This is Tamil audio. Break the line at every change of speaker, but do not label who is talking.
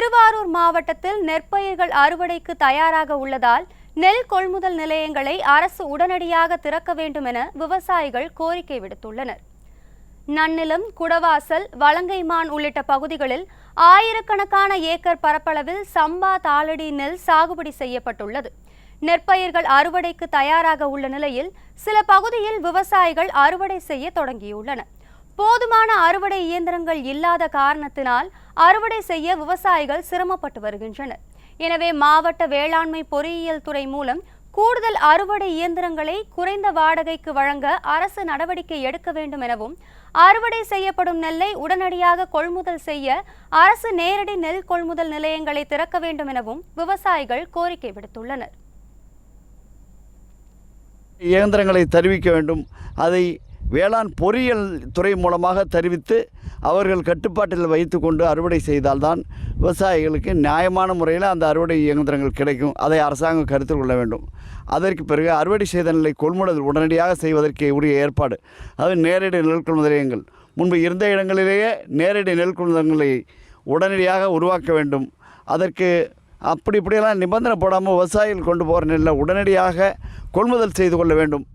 திருவாரூர் மாவட்டத்தில் நெற்பயிர்கள் அறுவடைக்கு தயாராக உள்ளதால் நெல் கொள்முதல் நிலையங்களை அரசு உடனடியாக திறக்க வேண்டும் என விவசாயிகள் கோரிக்கை விடுத்துள்ளனர். நன்னிலம், குடவாசல், வலங்கைமான் உள்ளிட்ட பகுதிகளில் ஆயிரக்கணக்கான ஏக்கர் பரப்பளவில் சம்பா தாளடி நெல் சாகுபடி செய்யப்பட்டுள்ளது. நெற்பயிர்கள் அறுவடைக்கு தயாராக உள்ள நிலையில் சில பகுதியில் விவசாயிகள் அறுவடை செய்ய தொடங்கியுள்ளனர். போதுமான அறுவடை இயந்திரங்கள் இல்லாத காரணத்தினால் அறுவடை செய்ய விவசாயிகள் சிரமப்பட்டு வருகின்றனர். எனவே மாவட்ட வேளாண்மை பொறியியல் துறை மூலம் கூடுதல் அறுவடை இயந்திரங்களை குறைந்த வாடகைக்கு வழங்க அரசு நடவடிக்கை எடுக்க வேண்டும் எனவும், அறுவடை செய்யப்படும் நெல்லை உடனடியாக கொள்முதல் செய்ய அரசு நேரடி நெல் கொள்முதல் நிலையங்களை திறக்க வேண்டும் எனவும் விவசாயிகள் கோரிக்கை விடுத்துள்ளனர்.
இயந்திரங்களை தெரிவிக்க வேண்டும். அதை வேளாண் பொறியியல் துறை மூலமாக தெரிவித்து அவர்கள் கட்டுப்பாட்டில் வைத்து கொண்டு அறுவடை செய்தால்தான் விவசாயிகளுக்கு நியாயமான முறையில் அந்த அறுவடை இயந்திரங்கள் கிடைக்கும். அதை அரசாங்கம் கருத்தில் கொள்ள வேண்டும். அதற்கு பிறகு அறுவடை செய்த நெல்லை கொள்முதல் உடனடியாக செய்வதற்கு உரிய ஏற்பாடு, அது நேரடி நெல் கொள்முதல் நிலையங்கள் முன்பு இருந்த இடங்களிலேயே நேரடி நெல் கொள்முதல் நிலையை உடனடியாக உருவாக்க வேண்டும். அதற்கு இப்படியெல்லாம் நிபந்தனை போடாமல் விவசாயிகள் கொண்டு போகிற நெல்லை உடனடியாக கொள்முதல் செய்து கொள்ள வேண்டும்.